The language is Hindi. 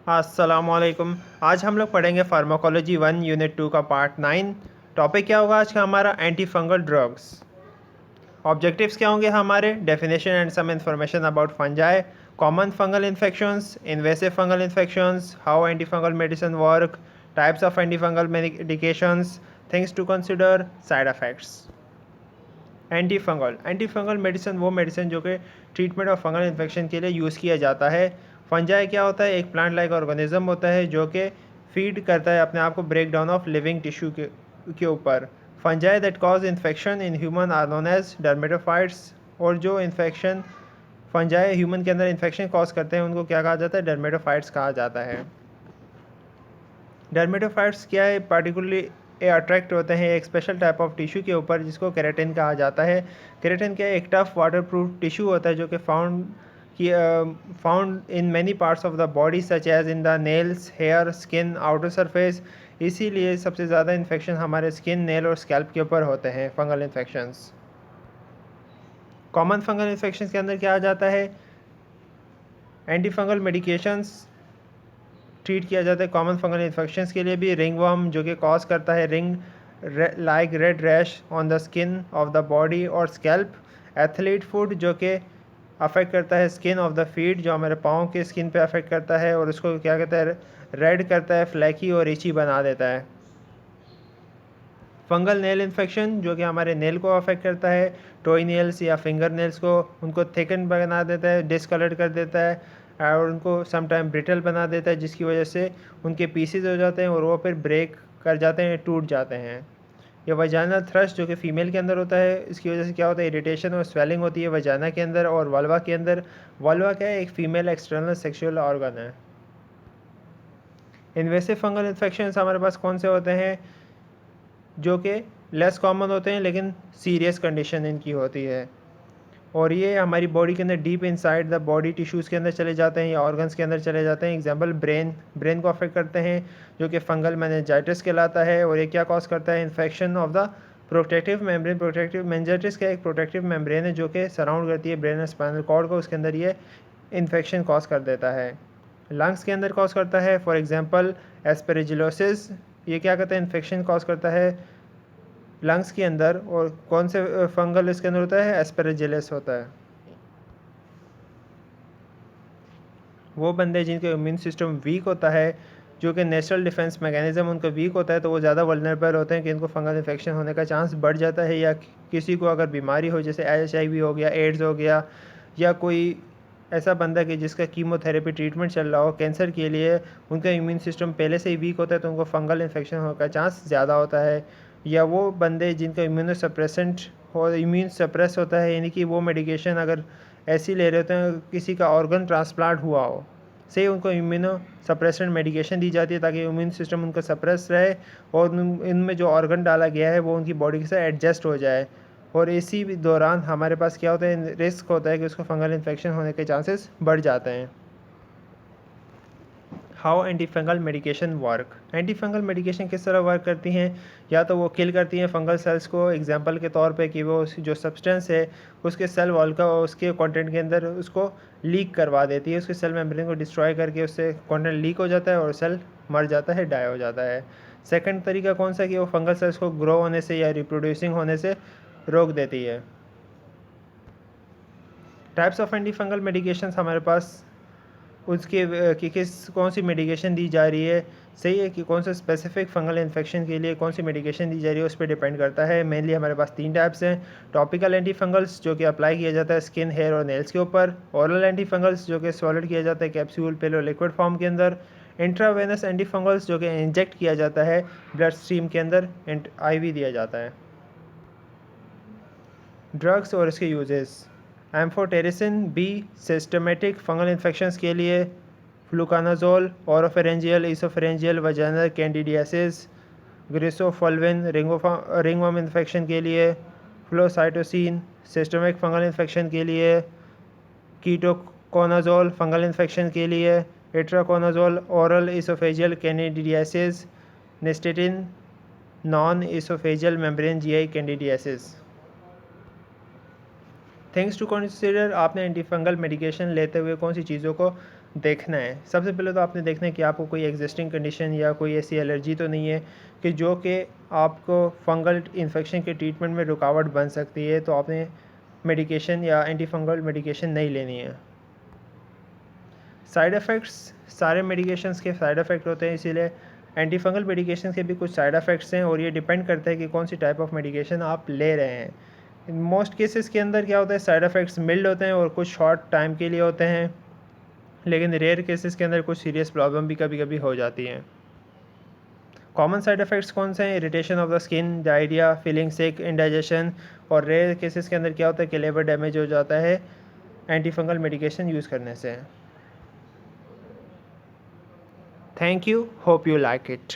अस्सलामुअलैकुम। आज हम लोग पढ़ेंगे फार्माकोलॉजी 1 यूनिट 2 का पार्ट 9। टॉपिक क्या होगा आज का हमारा? Anti fungal drugs. ऑब्जेक्टिव्स क्या होंगे हमारे? Definition and some information about fungi, common fungal infections, invasive fungal infections, how anti fungal medicine work, types of anti fungal medications, things to consider, side effects. Anti fungal medicine वो मेडिसिन जो कि ट्रीटमेंट ऑफ फंगल इन्फेक्शन के लिए यूज़ किया जाता है। फंजाई क्या होता है? एक प्लांट लाइक ऑर्गेनिज्म होता है जो कि फीड करता है अपने आप को break down of living tissue के ऊपर। Fungi that cause infection in human are known as dermatophytes. और जो इन्फेक्शन फंजाई ह्यूमन के अंदर इन्फेक्शन कॉज करते हैं उनको क्या कहा जाता है? डर्मेटोफाइट्स कहा जाता है। डर्मेटोफाइट्स क्या है? पार्टिकुलरली अट्रैक्ट होते हैं एक स्पेशल टाइप ऑफ टिश्यू के ऊपर जिसको केराटिन कहा जाता है। केराटिन क्या है? एक टफ वाटरप्रूफ टिश्यू होता है जो कि found in many parts of the body such as in the nails, hair, skin, outer surface. इसीलिए सबसे ज़्यादा इन्फेक्शन हमारे स्किन, नेल और स्कैल्प के ऊपर होते हैं, fungal infections. Common fungal infections के अंदर क्या आ जाता है? एंटी फंगल मेडिकेशंस ट्रीट किया जाता है कॉमन फंगल इन्फेक्शंस के लिए भी। रिंगवर्म जो कि कॉज करता है ring like red rash on the skin of the body और स्कैल्प। एथलीट फुट जो कि अफेक्ट करता है स्किन ऑफ द फीट, जो हमारे पाँव के स्किन पे अफेक्ट करता है और उसको क्या कहता है? रेड करता है, फ्लैकी और इची बना देता है। फंगल नेल इन्फेक्शन जो कि हमारे नेल को अफेक्ट करता है, टोई नेल्स या फिंगर नेल्स को उनको थिकन बना देता है, डिसकलर्ड कर देता है और उनको समटाइम ब्रिटल बना देता है, जिसकी वजह से उनके पीसेज हो जाते हैं और वो फिर ब्रेक कर जाते हैं, टूट जाते हैं। या वजाना थ्रस्ट जो कि फ़ीमेल के अंदर होता है, इसकी वजह से क्या होता है? इरिटेशन और स्वेलिंग होती है वजाना के अंदर और वल्वा के अंदर। वल्वा क्या है? एक फ़ीमेल एक्सटर्नल सेक्सुअल ऑर्गन है। इन्वेसिव फंगल इन्फेक्शंस हमारे पास कौन से होते हैं? जो कि लेस कॉमन होते हैं लेकिन सीरियस कंडीशन इनकी होती है और ये हमारी बॉडी के अंदर deep inside the body tissues के अंदर चले जाते हैं या ऑर्गन्स के अंदर चले जाते हैं। एग्जांपल ब्रेन को अफेक्ट करते हैं जो कि फंगल मेनिंजाइटिस कहलाता है। और ये क्या कॉज करता है? Infection of the protective membrane. Protective meningitis का एक प्रोटेक्टिव मेम्ब्रेन है जो कि सराउंड करती है ब्रेन और स्पाइनल कॉर्ड को, उसके अंदर ये इन्फेक्शन कॉज कर देता है। लंग्स के अंदर कॉज करता है, फॉर एग्जांपल एस्पेरेजिलोसिस। ये क्या करता है? इन्फेक्शन कॉज करता है लंग्स के अंदर। और कौन से फंगल इसके अंदर होता है? एस्पेरेजिलस होता है। वो बंदे जिनका इम्यून सिस्टम वीक होता है, जो कि नेचुरल डिफेंस मैकेनिज्म उनका वीक होता है, तो वो ज़्यादा वल्नरेबल होते हैं कि इनको फंगल इन्फेक्शन होने का चांस बढ़ जाता है। या किसी को अगर बीमारी हो जैसे HIV हो गया, एड्स हो गया, या कोई ऐसा बंदा कि जिसका कीमोथेरेपी ट्रीटमेंट चल रहा हो कैंसर के लिए, उनका इम्यून सिस्टम पहले से ही वीक होता है तो उनको फंगल इन्फेक्शन होने का चांस ज़्यादा होता है। या वो बंदे जिनका इम्यून सप्रेस होता है, यानी कि वो मेडिकेशन अगर ऐसी ले रहे होते हैं किसी का ऑर्गन ट्रांसप्लांट हुआ हो, से उनको इम्यूनो सप्रेशन मेडिकेशन दी जाती है ताकि इम्यून सिस्टम उनका सप्रेस रहे और इनमें जो ऑर्गन डाला गया है वो उनकी बॉडी के साथ एडजस्ट हो जाए। और इसी दौरान हमारे पास क्या होता है? रिस्क होता है कि उसको फंगल इन्फेक्शन होने के चांसेस बढ़ जाते हैं। How anti fungal medication work. Anti fungal medication किस तरह वर्क करती हैं? या तो वो किल करती हैं फंगल सेल्स को, एग्जांपल के तौर पे कि वो जो सब्सटेंस है उसके सेल वॉल का उसके कंटेंट के अंदर उसको लीक करवा देती है, उसके सेल मेम्ब्रेन को डिस्ट्रॉय करके उससे कंटेंट लीक हो जाता है और सेल मर जाता है, डाई हो जाता है। सेकेंड तरीका कौन सा? कि वो फंगल सेल्स को ग्रो होने से या रिप्रोड्यूसिंग होने से रोक देती है। Types of anti fungal medications हमारे पास उसके कि कौन सी मेडिकेशन दी जा रही है, सही है कि कौन सा स्पेसिफिक फंगल इन्फेक्शन के लिए कौन सी मेडिकेशन दी जा रही है, उस पर डिपेंड करता है। मेनली हमारे पास 3 टाइप्स हैं। टॉपिकल एंटी फंगल्स जो कि अप्लाई किया जाता है स्किन, हेयर और नेल्स के ऊपर। ओरल एंटी फंगल्स जो कि सॉलिड किया जाता है कैप्सूल, पिल और लिक्विड फॉर्म के अंदर। इंट्रावेनस एंटी फंगल्स जो कि इंजेक्ट किया जाता है ब्लड स्ट्रीम के अंदर, IV दिया जाता है। ड्रग्स और इसके uses. Amphotericin B systematic fungal infections के लिए, fluconazole oropharyngeal oesophageal vaginal candidiasis, griseofulvin ringworm infection के लिए, फ्लोसाइटोसिन सिस्टमिक फंगल इन्फेक्शन के लिए, कीटोकोनाजोल फंगल इन्फेक्शन के लिए, itraconazole oral oesophageal candidiasis, nystatin non oesophageal membrane GI candidiasis. Things to consider. आपने एंटी फंगल मेडिकेशन लेते हुए कौन सी चीज़ों को देखना है। सबसे पहले तो आपने देखना है कि आपको कोई एग्जिस्टिंग कंडीशन या कोई ऐसी एलर्जी तो नहीं है कि जो कि आपको फंगल इन्फेक्शन के ट्रीटमेंट में रुकावट बन सकती है, तो आपने मेडिकेशन या एंटी फंगल मेडिकेशन नहीं लेनी है। साइड इफ़ेक्ट्स, सारे मेडिकेशंस के साइड इफ़ेक्ट होते हैं, इसीलिए एंटी फंगल मेडिकेशन के भी कुछ साइड इफ़ेक्ट्स हैं और ये डिपेंड करता है कि कौन सी टाइप ऑफ मेडिकेशन आप ले रहे हैं। मोस्ट केसेस के अंदर क्या होता है, साइड इफ़ेक्ट्स मिल्ड होते हैं और कुछ शॉर्ट टाइम के लिए होते हैं, लेकिन रेयर केसेस के अंदर कुछ सीरियस प्रॉब्लम भी कभी कभी हो जाती हैं। कॉमन साइड इफ़ेक्ट्स कौन से हैं? Irritation of the skin, diarrhoea, feeling sick, indigestion, और रेयर केसेस के अंदर क्या होता है कि लिवर डैमेज हो जाता है एंटी फंगल मेडिकेशन यूज़ करने से। Thank you, hope you like it.